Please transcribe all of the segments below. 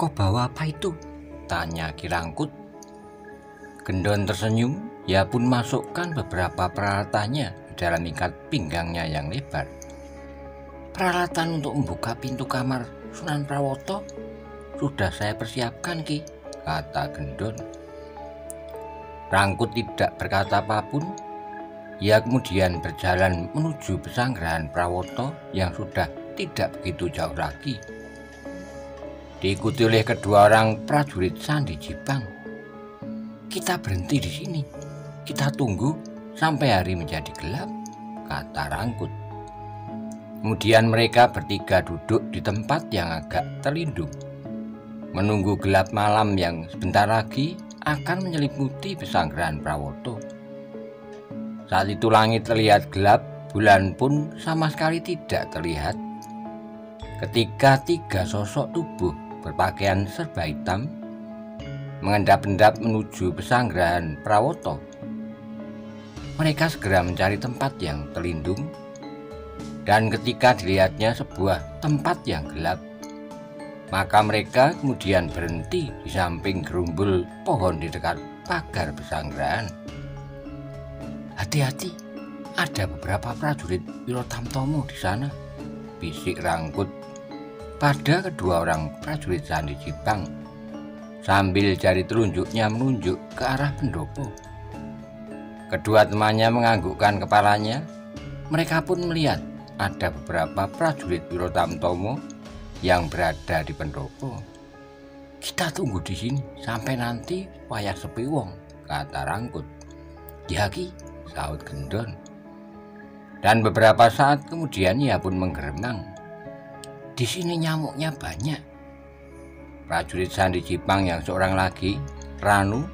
Kau bawa apa itu? Tanya Ki Rangkut. Gendon tersenyum. Ia pun masukkan beberapa peralatannya di dalam ikat pinggangnya yang lebar. Peralatan untuk membuka pintu kamar Sunan Prawoto sudah saya persiapkan, Ki, kata Gendon. Rangkut tidak berkata apapun. Ia kemudian berjalan menuju pesanggrahan Prawoto yang sudah tidak begitu jauh lagi. Diikuti oleh kedua orang prajurit Sandi Jipang. Kita berhenti di sini. Kita tunggu sampai hari menjadi gelap, kata Rangkut. Kemudian mereka bertiga duduk di tempat yang agak terlindung, menunggu gelap malam yang sebentar lagi akan menyelimuti pesanggrahan Prawoto. Saat itu langit terlihat gelap, bulan pun sama sekali tidak terlihat. Ketika tiga sosok tubuh berpakaian serba hitam mengendap-endap menuju pesanggrahan Prawoto, mereka segera mencari tempat yang terlindung, dan ketika dilihatnya sebuah tempat yang gelap, maka mereka kemudian berhenti di samping gerumbul pohon di dekat pagar pesanggrahan. Hati-hati, ada beberapa prajurit Wirotamtomo di sana, bisik Rangkut pada kedua orang prajurit Sandi Jipang sambil jari telunjuknya menunjuk ke arah pendopo. Kedua temannya menganggukkan kepalanya. Mereka pun melihat ada beberapa prajurit Wirotamtomo yang berada di pendopo. Kita tunggu di sini sampai nanti wayah sepi wong, kata Rangkut. Ya Ki, sahut Gendon. Dan beberapa saat kemudian ia pun menggeremang. Di sini nyamuknya banyak. Prajurit Sandi Jipang yang seorang lagi, Ranu,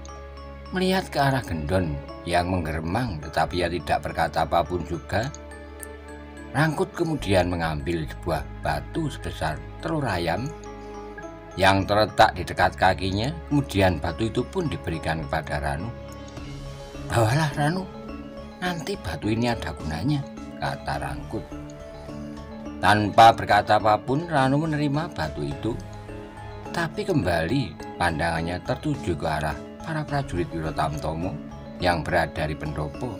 melihat ke arah Gendon yang menggeremang, tetapi ia tidak berkata apapun juga. Rangkut kemudian mengambil sebuah batu sebesar telur ayam yang terletak di dekat kakinya. Kemudian batu itu pun diberikan kepada Ranu. Bawalah Ranu, nanti batu ini ada gunanya, kata Rangkut. Tanpa berkata apapun, Ranu menerima batu itu, tapi kembali pandangannya tertuju ke arah para prajurit Wirotamtomo yang berada di pendopo.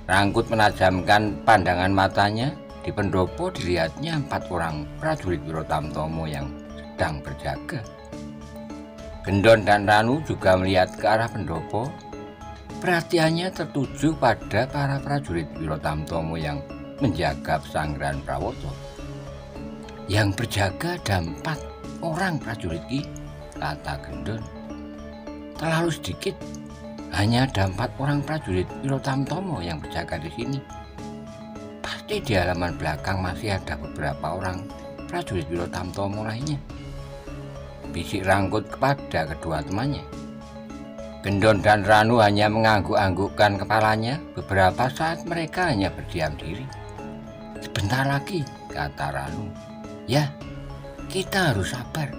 Rangkut menajamkan pandangan matanya. Di pendopo dilihatnya 4 orang prajurit Wirotamtomo yang sedang berjaga. Gendon dan Ranu juga melihat ke arah pendopo. Perhatiannya tertuju pada para prajurit Wirotamtomo yang menjaga pesanggrahan Prawoto. Yang berjaga ada 4 orang prajurit, Ki, kata Gendon. Terlalu sedikit. Hanya ada 4 orang prajurit Wirotamtomo yang berjaga di sini. Pasti di halaman belakang masih ada beberapa orang prajurit Wirotamtomo lainnya, bisik Rangkut kepada kedua temannya. Gendon dan Ranu hanya mengangguk-anggukkan kepalanya. Beberapa saat mereka hanya berdiam diri. Sebentar lagi, kata Ranu. Ya, kita harus sabar.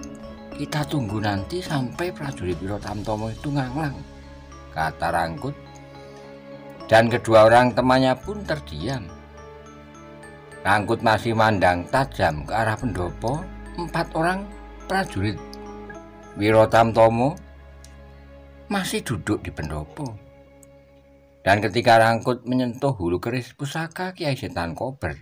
Kita tunggu nanti sampai prajurit Wirotamtomo itu nganglang, kata Rangkut. Dan kedua orang temannya pun terdiam. Rangkut masih mandang tajam ke arah pendopo. 4 orang prajurit Wirotamtomo masih duduk di pendopo. Dan ketika Rangkut menyentuh hulu keris pusaka Kiai Setan Kober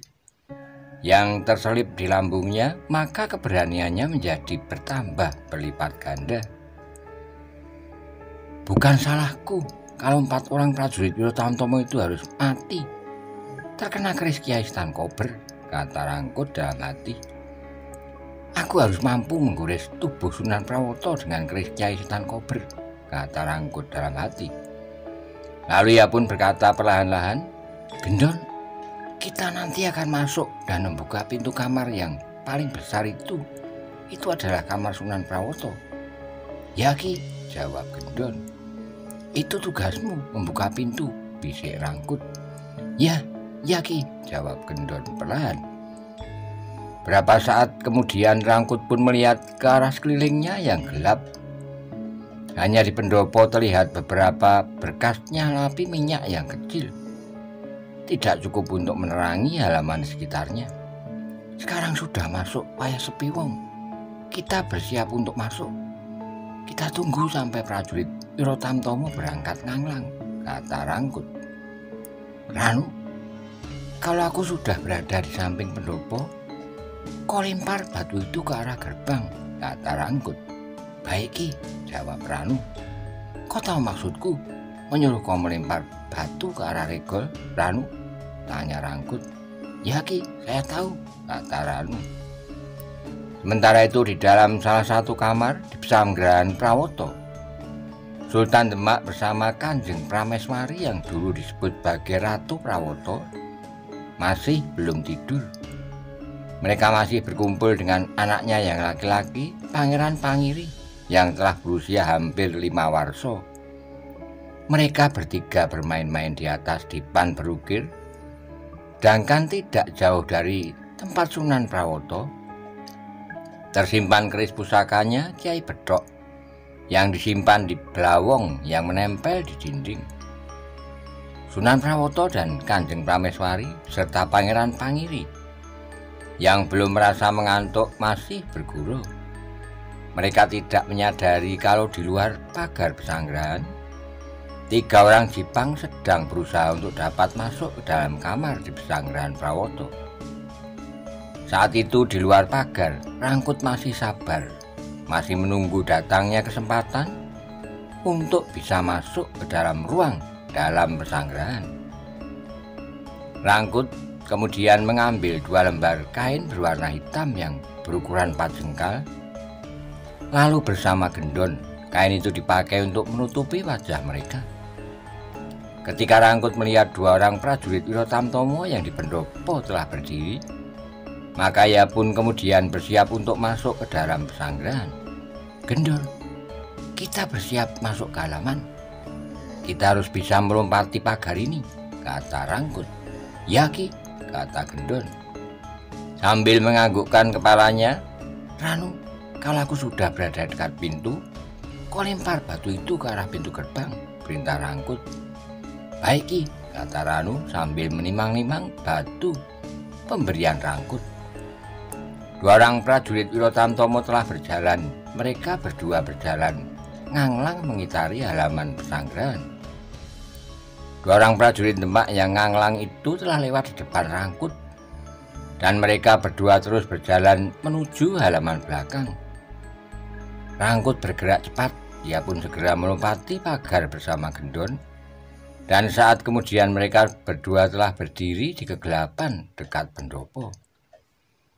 yang terselip di lambungnya, maka keberaniannya menjadi bertambah berlipat ganda. Bukan salahku kalau 4 orang prajurit Wirotamtomo itu harus mati terkena keris Kiai Setan Kober, kata Rangkut dalam hati. Aku harus mampu menggores tubuh Sunan Prawoto dengan keris Kiai Setan Kober, kata Rangkut dalam hati. Lalu ia pun berkata perlahan-lahan, Gendon, kita nanti akan masuk dan membuka pintu kamar yang paling besar itu. Itu adalah kamar Sunan Prawoto. Ya Ki, jawab Gendon. Itu tugasmu, membuka pintu, bisik Rangkut. Ya Ki, jawab Gendon perlahan. Berapa saat kemudian Rangkut pun melihat ke arah sekelilingnya yang gelap. Hanya di pendopo terlihat beberapa berkas nyala api minyak yang kecil. Tidak cukup untuk menerangi halaman sekitarnya. Sekarang sudah masuk wayah sepi wong. kita bersiap untuk masuk. Kita tunggu sampai prajurit Wirotamtomo berangkat nganglang, kata Rangkut. Ranu, kalau aku sudah berada di samping pendopo, kau lempar batu itu ke arah gerbang, kata Rangkut. Baik Ki, jawab Ranu. Kau tahu maksudku menyuruh kau melempar batu ke arah Regol, Ranu? Tanya Rangkut. Ya Ki, saya tahu, kata Ranu. Sementara itu di dalam salah satu kamar di Pesanggerahan Prawoto, Sultan Demak bersama Kanjeng Prameswari yang dulu disebut sebagai Ratu Prawoto masih belum tidur. Mereka masih berkumpul dengan anaknya yang laki-laki, Pangeran Pangiri, yang telah berusia hampir 5 warso. Mereka bertiga bermain-main di atas dipan berukir, sedangkan tidak jauh dari tempat Sunan Prawoto tersimpan keris pusakanya Kiai Bedok yang disimpan di belawong yang menempel di dinding. Sunan Prawoto dan Kanjeng Prameswari serta Pangeran Pangiri yang belum merasa mengantuk masih berguru. Mereka tidak menyadari kalau di luar pagar pesanggerahan 3 orang Jipang sedang berusaha untuk dapat masuk ke dalam kamar di Pesanggerahan Prawoto. Saat itu di luar pagar, Rangkut masih sabar, masih menunggu datangnya kesempatan untuk bisa masuk ke dalam ruang dalam pesanggerahan. Rangkut kemudian mengambil 2 lembar kain berwarna hitam yang berukuran 4 jengkal. Lalu bersama Gendon, kain itu dipakai untuk menutupi wajah mereka. Ketika Rangkut melihat 2 orang prajurit Wirotamtomo yang di pendopo telah berdiri, maka ia pun kemudian bersiap untuk masuk ke dalam pesanggerahan. Gendon, kita bersiap masuk ke halaman. Kita harus bisa melompati pagar ini, kata Rangkut. Ya Ki, kata Gendon. Sambil menganggukkan kepalanya, Ranu, kalau aku sudah berada dekat pintu, kau lempar batu itu ke arah pintu gerbang, perintah Rangkut. Baik Ki, kata Ranu sambil menimang-nimang batu pemberian Rangkut. 2 orang prajurit Wirotamtomo telah berjalan. Mereka berdua berjalan nganglang mengitari halaman pesanggerahan. 2 orang prajurit Demak yang nganglang itu telah lewat di depan Rangkut, dan mereka berdua terus berjalan menuju halaman belakang. Rangkut bergerak cepat, ia pun segera melompati pagar bersama Gendon, dan saat kemudian mereka berdua telah berdiri di kegelapan dekat pendopo.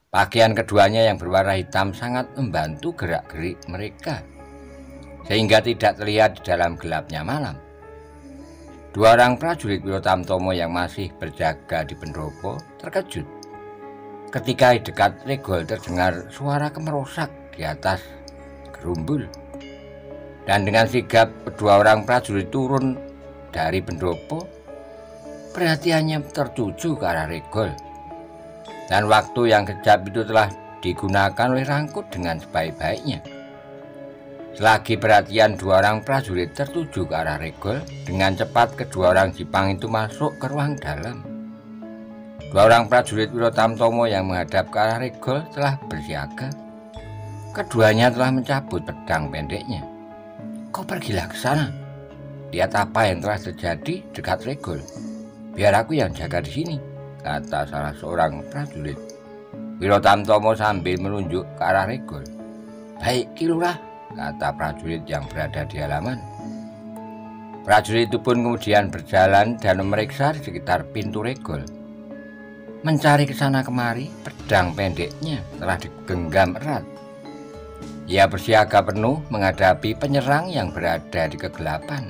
Pakaian keduanya yang berwarna hitam sangat membantu gerak-gerik mereka, sehingga tidak terlihat di dalam gelapnya malam. 2 orang prajurit Wirotamtomo yang masih berjaga di pendopo terkejut ketika di dekat Regol terdengar suara kemerosak di atas gerumbul. Dan dengan sigap 2 orang prajurit turun dari pendopo, perhatiannya tertuju ke arah Regol. Dan waktu yang kejap itu telah digunakan oleh Rangkut dengan sebaik-baiknya. Selagi perhatian 2 orang prajurit tertuju ke arah Regol, dengan cepat kedua orang Jipang itu masuk ke ruang dalam. 2 orang prajurit Wirotamtomo yang menghadap ke arah Regol telah bersiaga. Keduanya telah mencabut pedang pendeknya. Kau pergilah ke sana. Lihat apa yang telah terjadi dekat Regol. Biar aku yang jaga di sini, kata salah seorang prajurit Wirotamtomo sambil menunjuk ke arah Regol. Baik Ki Lurah, kata prajurit yang berada di halaman. Prajurit itu pun kemudian berjalan dan memeriksa di sekitar pintu Regol. Mencari ke sana kemari, pedang pendeknya telah digenggam erat. Ia bersiaga penuh menghadapi penyerang yang berada di kegelapan.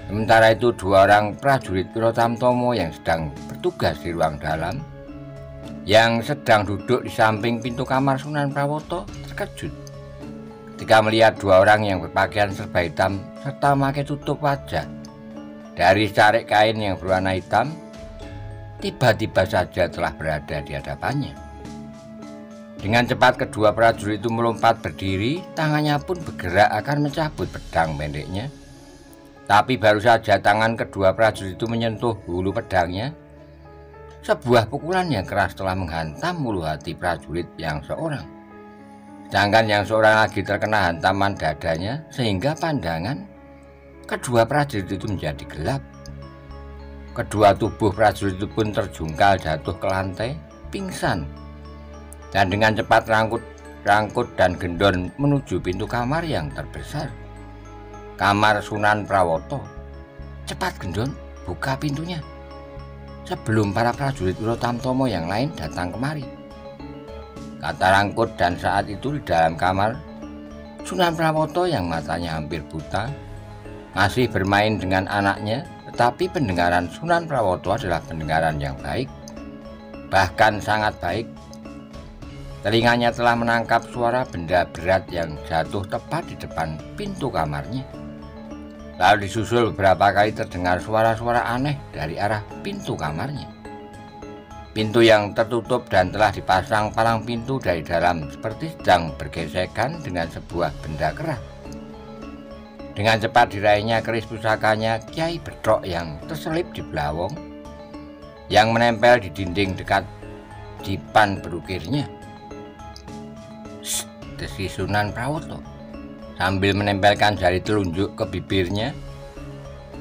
Sementara itu 2 orang prajurit Wirotamtomo yang sedang bertugas di ruang dalam, yang sedang duduk di samping pintu kamar Sunan Prawoto, terkejut ketika melihat 2 orang yang berpakaian serba hitam serta memakai tutup wajah dari secarik kain yang berwarna hitam tiba-tiba saja telah berada di hadapannya. Dengan cepat kedua prajurit itu melompat berdiri, tangannya pun bergerak akan mencabut pedang pendeknya. Tapi baru saja tangan kedua prajurit itu menyentuh hulu pedangnya, sebuah pukulan yang keras telah menghantam ulu hati prajurit yang seorang. Sedangkan yang seorang lagi terkena hantaman dadanya sehingga pandangan kedua prajurit itu menjadi gelap. Kedua tubuh prajurit itu pun terjungkal jatuh ke lantai, pingsan. Dan dengan cepat Rangkut dan Gendon menuju pintu kamar yang terbesar. Kamar Sunan Prawoto. Cepat Gendon, buka pintunya sebelum para prajurit Wirotamtomo yang lain datang kemari, kata Rangkut. Dan saat itu di dalam kamar, Sunan Prawoto yang matanya hampir buta masih bermain dengan anaknya. Tetapi pendengaran Sunan Prawoto adalah pendengaran yang baik, bahkan sangat baik. Telinganya telah menangkap suara benda berat yang jatuh tepat di depan pintu kamarnya. Lalu disusul beberapa kali terdengar suara-suara aneh dari arah pintu kamarnya. Pintu yang tertutup dan telah dipasang palang pintu dari dalam seperti sedang bergesekan dengan sebuah benda keras. Dengan cepat diraihnya keris pusakanya Kyai Bedok yang terselip di belawong yang menempel di dinding dekat dipan berukirnya. Desis Sunan Prawoto sambil menempelkan jari telunjuk ke bibirnya.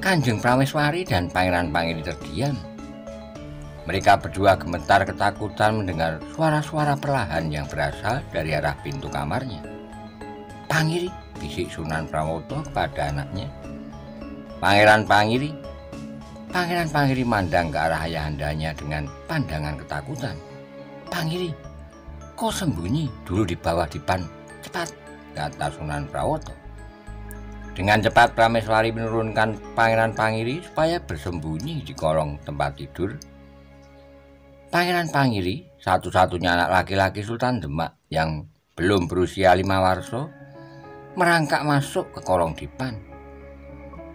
Kanjeng Prameswari dan Pangeran Pangiri terdiam. Mereka berdua gemetar ketakutan mendengar suara-suara perlahan yang berasal dari arah pintu kamarnya. "Pangiri," bisik Sunan Prawoto pada anaknya. Pangeran Pangiri mandang ke arah ayahandanya dengan pandangan ketakutan. "Pangiri, kau sembunyi dulu di bawah dipan, cepat," kata Sunan Prawoto. Dengan cepat Prameswari menurunkan Pangeran Pangiri supaya bersembunyi di kolong tempat tidur. Pangeran Pangiri, satu-satunya anak laki-laki Sultan Demak yang belum berusia 5 warso, merangkak masuk ke kolong dipan.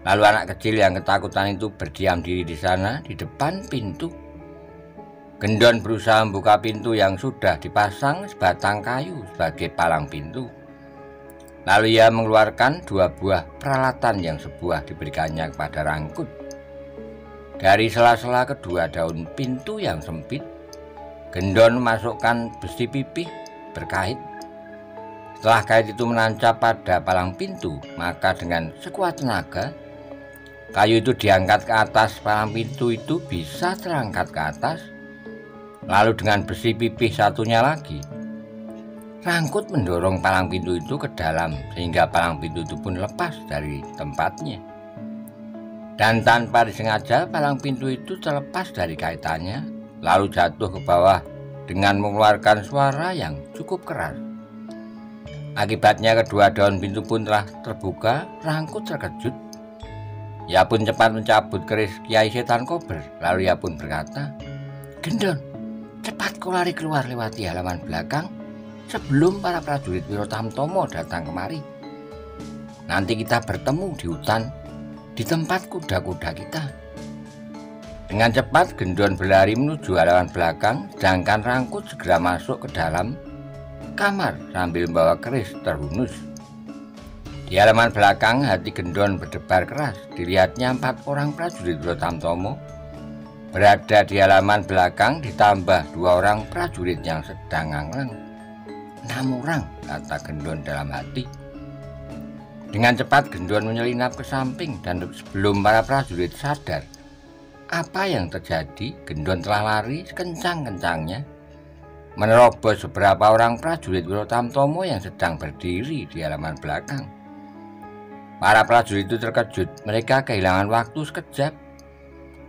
Lalu anak kecil yang ketakutan itu berdiam diri di sana di depan pintu. Gendon berusaha membuka pintu yang sudah dipasang sebatang kayu sebagai palang pintu. Lalu ia mengeluarkan 2 buah peralatan yang sebuah diberikannya kepada Rangkut. Dari sela-sela kedua daun pintu yang sempit, Gendon memasukkan besi pipih berkait. Setelah kait itu menancap pada palang pintu, maka dengan sekuat tenaga, kayu itu diangkat ke atas. Palang pintu itu bisa terangkat ke atas. Lalu dengan besi pipih satunya lagi, Rangkut mendorong palang pintu itu ke dalam sehingga palang pintu itu pun lepas dari tempatnya. Dan tanpa disengaja palang pintu itu terlepas dari kaitannya, lalu jatuh ke bawah dengan mengeluarkan suara yang cukup keras. Akibatnya kedua daun pintu pun telah terbuka. Rangkut terkejut. Ia pun cepat mencabut keris Kiai Setan Kober. Lalu ia pun berkata, "Gendon, cepat kau lari keluar lewati halaman belakang sebelum para prajurit Wirotamtomo datang kemari. Nanti kita bertemu di hutan, di tempat kuda-kuda kita." Dengan cepat Gendon berlari menuju halaman belakang, sedangkan Rangkut segera masuk ke dalam kamar sambil membawa keris terhunus. Di halaman belakang hati Gendon berdebar keras. Dilihatnya 4 orang prajurit Wirotamtomo berada di halaman belakang, ditambah 2 orang prajurit yang sedang nganglang. 6 orang, kata Gendon dalam hati. Dengan cepat Gendon menyelinap ke samping, dan sebelum para prajurit sadar apa yang terjadi, Gendon telah lari sekencang-kencangnya menerobos beberapa orang prajurit Wirotamtomo yang sedang berdiri di halaman belakang. Para prajurit itu terkejut. Mereka kehilangan waktu sekejap,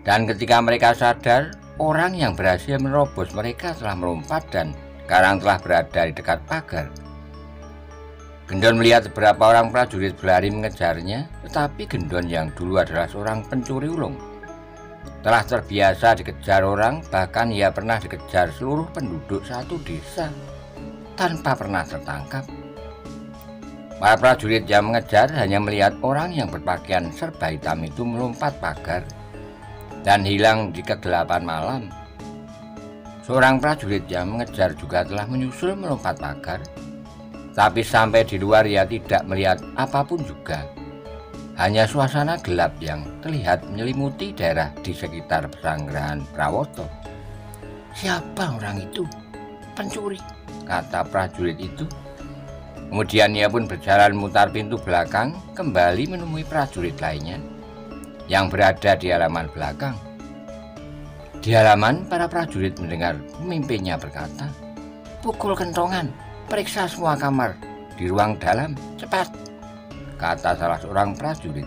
dan ketika mereka sadar, orang yang berhasil menerobos mereka telah melompat dan sekarang telah berada di dekat pagar. Gendon melihat beberapa orang prajurit berlari mengejarnya, tetapi Gendon yang dulu adalah seorang pencuri ulung telah terbiasa dikejar orang. Bahkan ia pernah dikejar seluruh penduduk satu desa tanpa pernah tertangkap. Para prajurit yang mengejar hanya melihat orang yang berpakaian serba hitam itu melompat pagar dan hilang di kegelapan malam. Seorang prajurit yang mengejar juga telah menyusul melompat pagar, tapi sampai di luar ia tidak melihat apapun juga. Hanya suasana gelap yang terlihat menyelimuti daerah di sekitar Pesanggerahan Prawoto. "Siapa orang itu?" "Pencuri," kata prajurit itu. Kemudian ia pun berjalan memutar pintu belakang, kembali menemui prajurit lainnya yang berada di halaman belakang. Di halaman, para prajurit mendengar pemimpinnya berkata, "Pukul kentongan, periksa semua kamar di ruang dalam, cepat," kata salah seorang prajurit.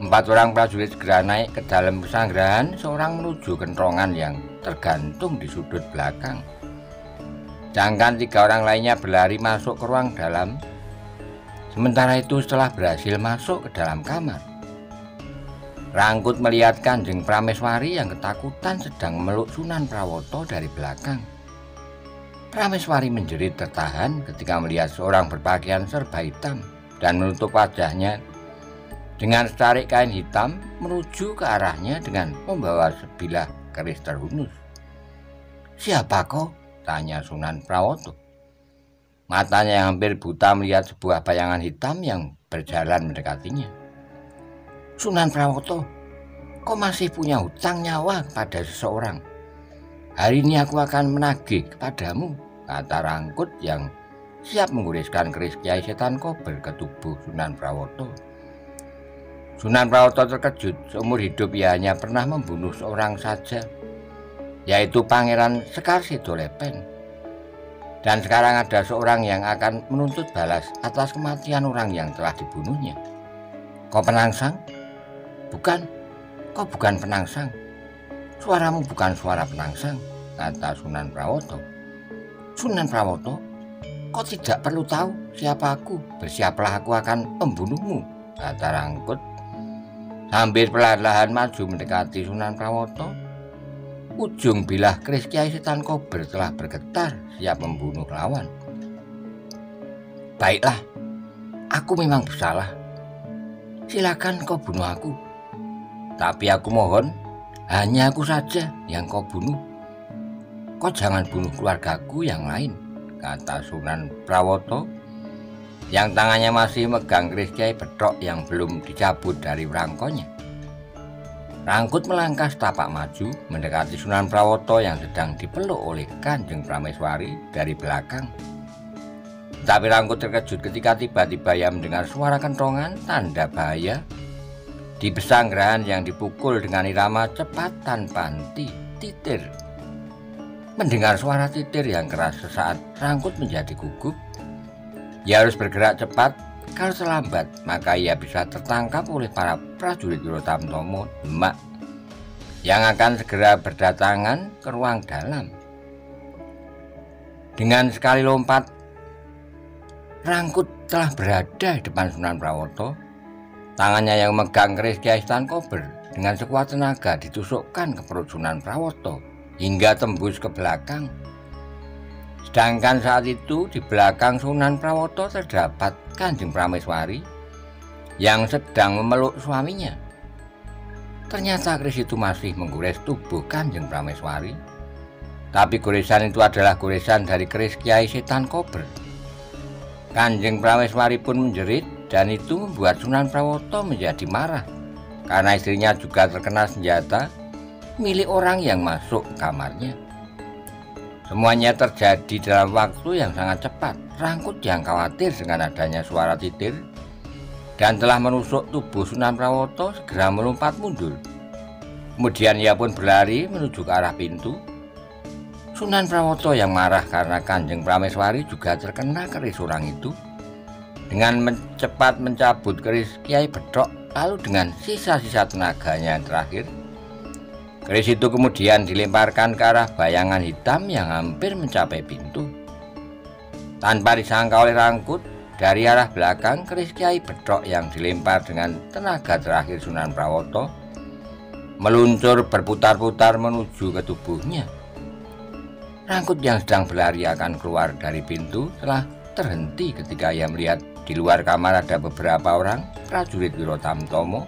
4 orang prajurit segera naik ke dalam pesanggrahan, seorang menuju kentongan yang tergantung di sudut belakang. Sedangkan 3 orang lainnya berlari masuk ke ruang dalam. Sementara itu, setelah berhasil masuk ke dalam kamar, Rangkut melihat Kanjeng Prameswari yang ketakutan sedang memeluk Sunan Prawoto dari belakang. Prameswari menjerit tertahan ketika melihat seorang berpakaian serba hitam dan menutup wajahnya dengan setarik kain hitam menuju ke arahnya dengan membawa sebilah keris terhunus. "Siapa kau?" tanya Sunan Prawoto. Matanya yang hampir buta melihat sebuah bayangan hitam yang berjalan mendekatinya. "Sunan Prawoto, kau masih punya hutang nyawa kepada seseorang. Hari ini aku akan menagih kepadamu," kata Rangkut yang siap menggoreskan keris Kiai Setan Kober ke tubuh Sunan Prawoto. Sunan Prawoto terkejut. Seumur hidup ia hanya pernah membunuh seorang saja, yaitu Pangeran Sekar Sidolepen. Dan sekarang ada seorang yang akan menuntut balas atas kematian orang yang telah dibunuhnya. "Kau penangsang?" "Bukan, kau bukan penangsang. Suaramu bukan suara penangsang," kata Sunan Prawoto. "Sunan Prawoto, kau tidak perlu tahu siapa aku. Bersiaplah, aku akan membunuhmu," kata Rangkut sambil perlahan-lahan maju mendekati Sunan Prawoto. Ujung bilah keris Kiai Setan Kober telah bergetar siap membunuh lawan. "Baiklah, aku memang bersalah. Silakan kau bunuh aku. Tapi aku mohon, hanya aku saja yang kau bunuh. Kau jangan bunuh keluargaku yang lain," kata Sunan Prawoto yang tangannya masih megang keris Kiai Betrok yang belum dicabut dari rangkonya. Rangkut melangkah setapak maju mendekati Sunan Prawoto yang sedang dipeluk oleh Kanjeng Prameswari dari belakang. Tapi Rangkut terkejut ketika tiba-tiba ia mendengar suara kentongan tanda bahaya di pesanggrahan yang dipukul dengan irama cepat tanpa henti, titir. Mendengar suara titir yang keras sesaat, Rangkut menjadi gugup. Ia harus bergerak cepat. Kalau terlambat, maka ia bisa tertangkap oleh para prajurit Wirotamtomo Demak yang akan segera berdatangan ke ruang dalam. Dengan sekali lompat, Rangkut telah berada di depan Sunan Prawoto. Tangannya yang memegang keris Kiai Setan Kober dengan sekuat tenaga ditusukkan ke perut Sunan Prawoto hingga tembus ke belakang. Sedangkan saat itu di belakang Sunan Prawoto terdapat Kanjeng Prameswari yang sedang memeluk suaminya. Ternyata keris itu masih menggores tubuh Kanjeng Prameswari. Tapi goresan itu adalah goresan dari keris Kiai Setan Kober. Kanjeng Prameswari pun menjerit dan itu membuat Sunan Prawoto menjadi marah karena istrinya juga terkena senjata milik orang yang masuk ke kamarnya. Semuanya terjadi dalam waktu yang sangat cepat. Rangkut yang khawatir dengan adanya suara titir dan telah menusuk tubuh Sunan Prawoto segera melompat mundur. Kemudian ia pun berlari menuju ke arah pintu. Sunan Prawoto yang marah karena Kanjeng Prameswari juga terkena keris orang itu, dengan cepat mencabut keris Kiai Betrok, lalu dengan sisa-sisa tenaganya yang terakhir, keris itu kemudian dilemparkan ke arah bayangan hitam yang hampir mencapai pintu. Tanpa disangka oleh Rangkut, dari arah belakang keris Kiai Betrok yang dilempar dengan tenaga terakhir Sunan Prawoto meluncur berputar-putar menuju ke tubuhnya. Rangkut yang sedang berlari akan keluar dari pintu telah terhenti ketika ia melihat di luar kamar ada beberapa orang prajurit Wirotamtomo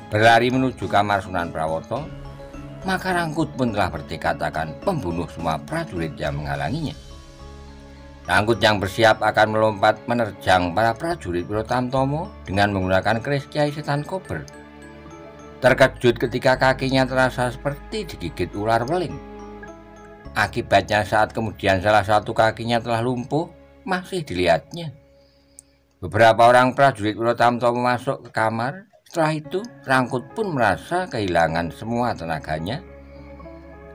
berlari menuju kamar Sunan Prawoto. Maka Rangkut pun telah bertekad akan membunuh semua prajurit yang menghalanginya. Rangkut yang bersiap akan melompat menerjang para prajurit Wirotamtomo dengan menggunakan keris Kiai Setan Kober. Terkejut ketika kakinya terasa seperti digigit ular weling. Akibatnya saat kemudian salah satu kakinya telah lumpuh masih dilihatnya. Beberapa orang prajurit Wirotamtomo masuk ke kamar. Setelah itu, Rangkut pun merasa kehilangan semua tenaganya,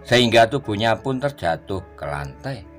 sehingga tubuhnya pun terjatuh ke lantai.